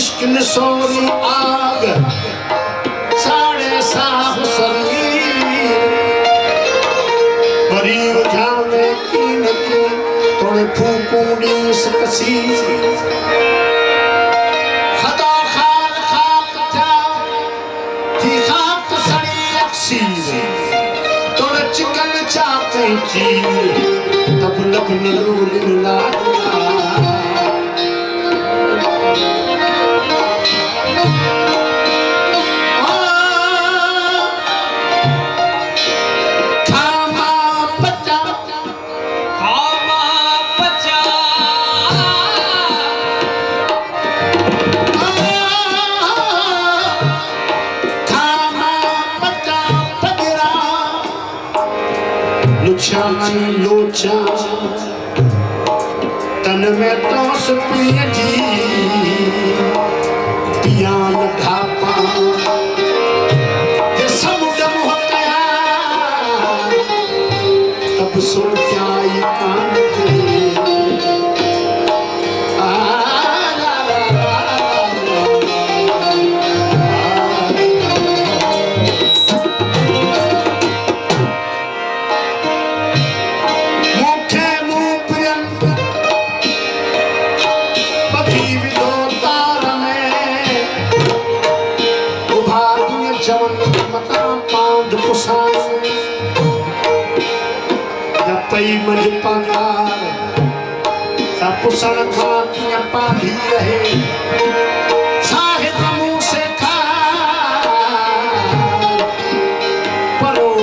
इश्क न सोरी आग साढ़े साफ सरी बरी जावे कीन के थोड़े फूकूड़ी सकसी खदा खाक खाक जा थी खाक सड़ी अक्सी थोड़े चिकन चाहते चीर तब लगन रूल लाडला लोचा तन में तोस पिया जी पियान ढापा ते समुद्र मुहकया तब सोचा ही कान पई मज पगार सपुसण खातियां पाधी रहे साहिब मुंह से खा परो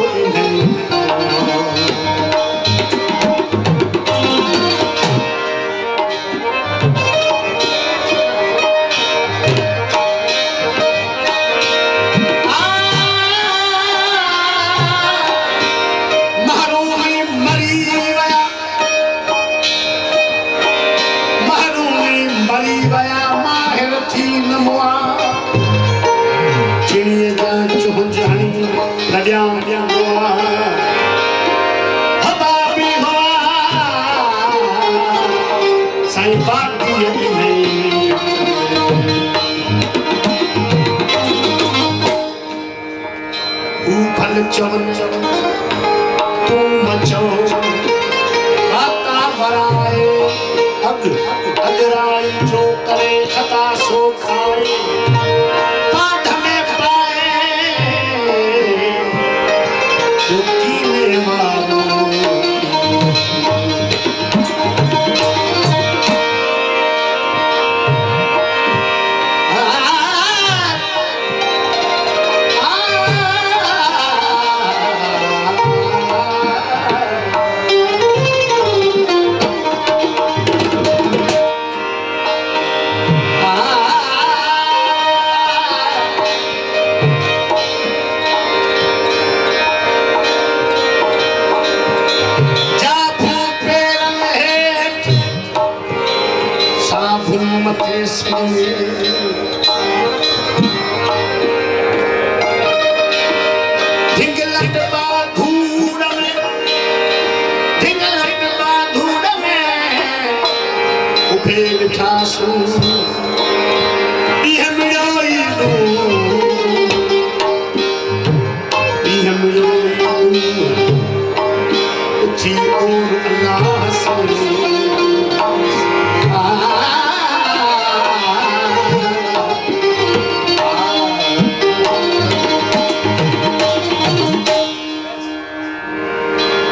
चवन तू मचो आता भराए अगराई जो करे खता सो खाए पाठ में पाए तो कीने वालों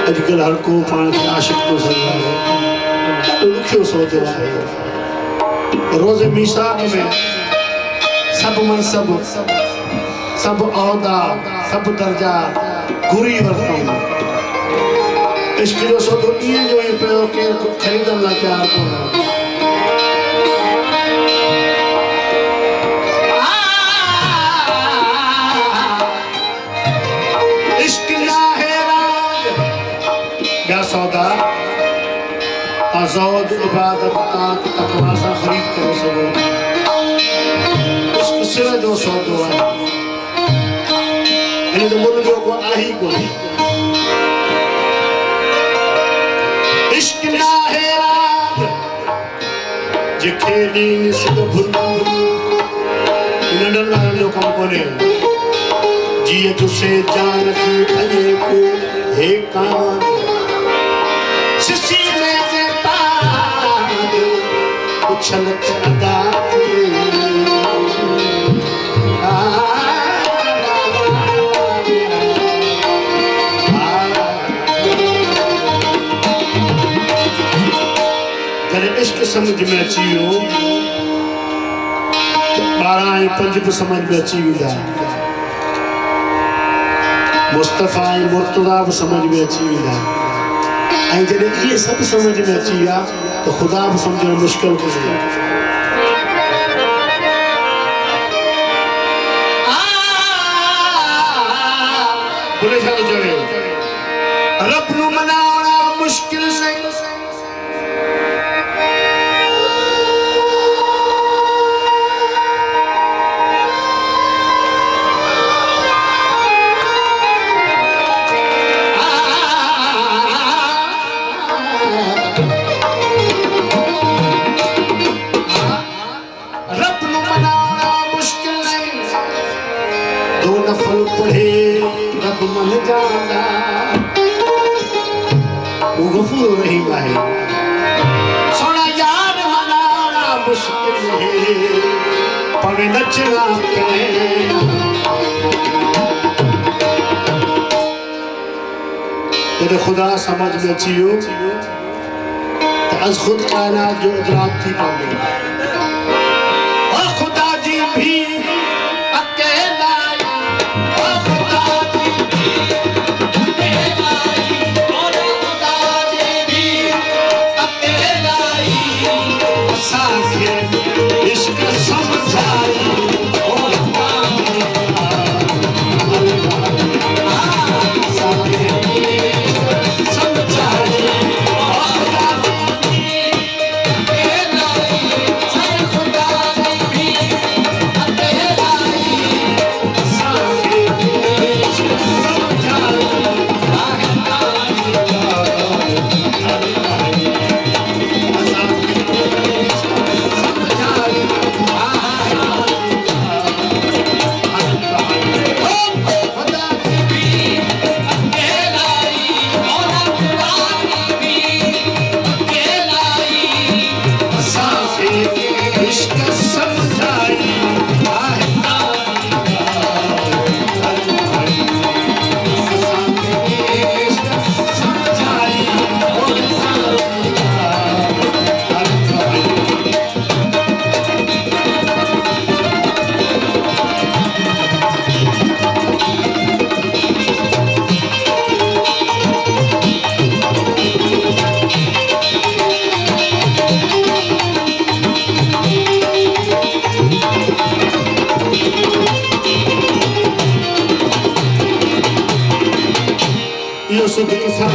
अजकल हर को पान के आशिक तो दुखियो सोचो रोज़े मीसाक में सब मनसब सब औदा सब दर्जा गुरी वरतों इश्क जो सौदो इएं जो ही पियो केर खरीदण लाइ तयार कोन्हे सौदा आज़ाद इबादत ताक तकवा से खरीद करे सको इश्क सिर जो सौदो है इन तो मुल जो को आही को इश्क ना है रात जे खेली निस भुल कोने जिए तुसे जान की भले को हे कान सिसी में पाद उछलत अदा इश्क समझ में अची वियो 12 ऐं 5 भी समझ में अची वेंदा मुस्तफ़ा ऐं मुर्तज़ा भी समझ में अची वेंदा ऐं जॾहिं इहे सभु समझ में अची विया तो ख़ुदा भी सम्झणु मुश्किल कोन्हे बोले छा थो चवे रब नूं मनाइणु मुश्किल नहीं गफूर रहीम है सोना यार मनाना मुश्किल है पवे नचना तेरे खुदा समझ में अची वियो तो अज खुद कायनात जो इदराक थी पावे और खुदा जी भी अकेला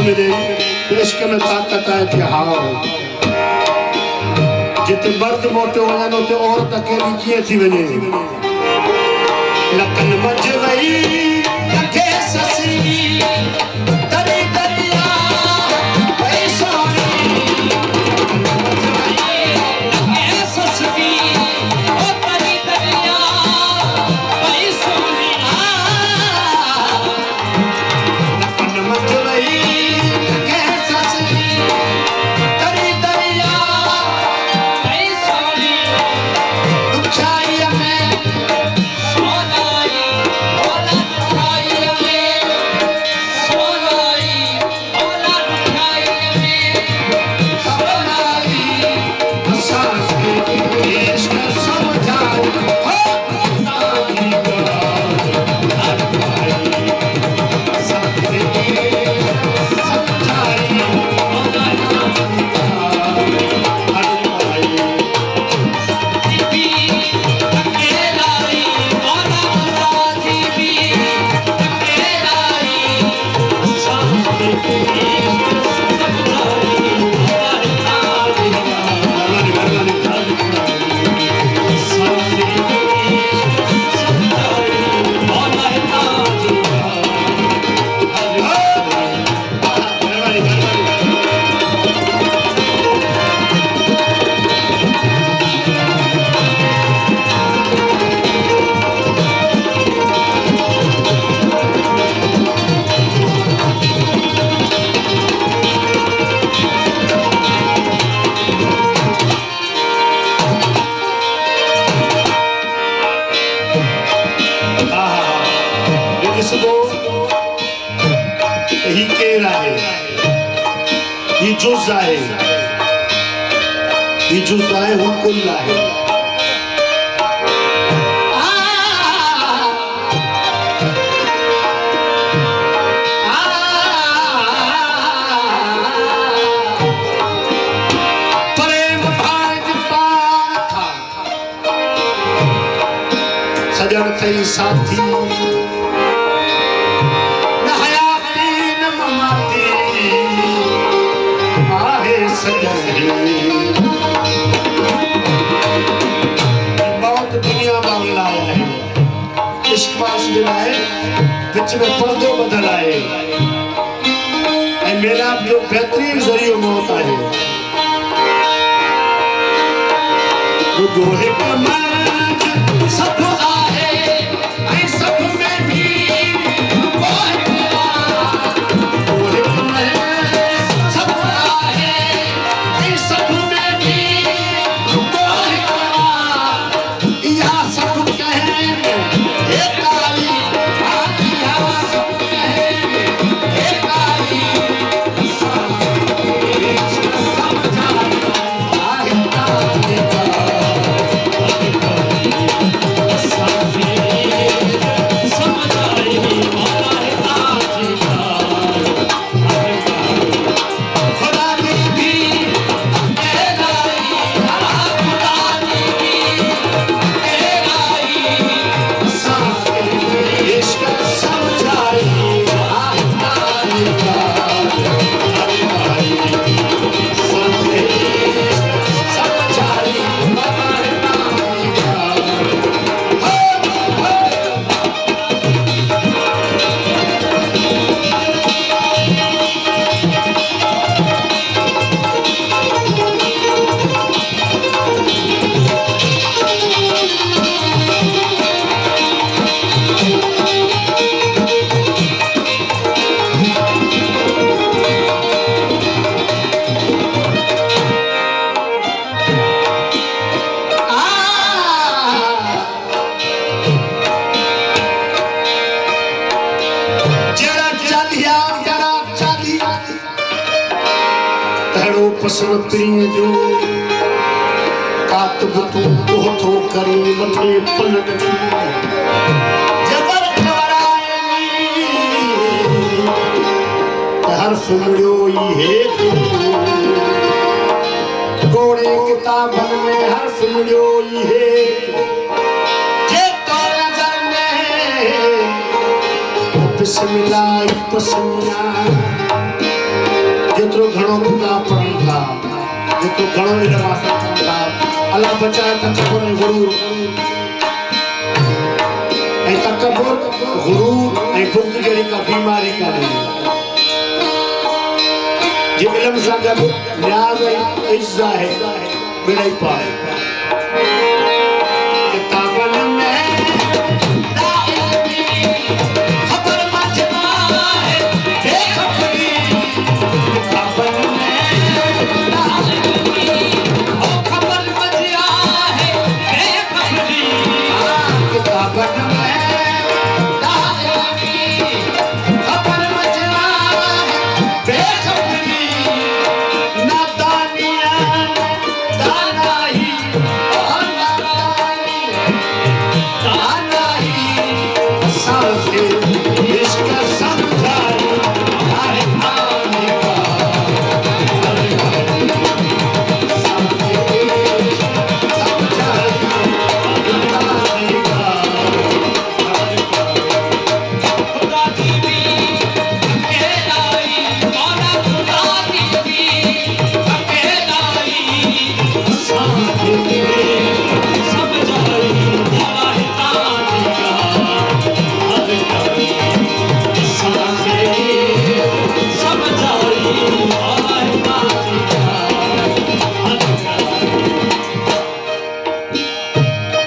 मिले तो इश्क में ताकत है तिहार जिते मर्द मोटे वञनि उते औरत अकेली कीअं थी वञे लखन मंझि वई लखे ससी तरी दरिया वई सोनी लखे ससी ओ तरी दरिया वई सोनी लखन मंझि वई सोना ॾिसबो त ही केरु आहे, ही जुज़ आहे, ही जुज़ आहे, हू कुल आहे। सजन थई साथी न हयाती न ममाती आहे सजन मौत दुनिया में लाया है, इश्क पास दिलाए विच में पर्दो बदल आए मेलाप जो बेहतरीन जरियो मौत आहे। रुगो हिक मंझ सब पसंद प्रिय जो कातब तू तो थो करे मथे पलट जबर खबराए हर्फ मिलियो ये कोड़े किताबन में हर्फ मिलियो ये जे तो नजर में बिस्मिल्लाह पसंदिया जेतिरो घणो खुदा पढ़नि था, जेतिरो घणो इल्म हासिल कनि था, अल्लाह बचाए तकबुर ऐं गुरूर ऐं तकबुर गुरूर ऐं बुग़्ज़ जहिड़ी का बीमारी कान्हे। जे इल्म सां गॾु न्याज़ ऐं इज़्ज़त आहे ॿिड़ई पाए।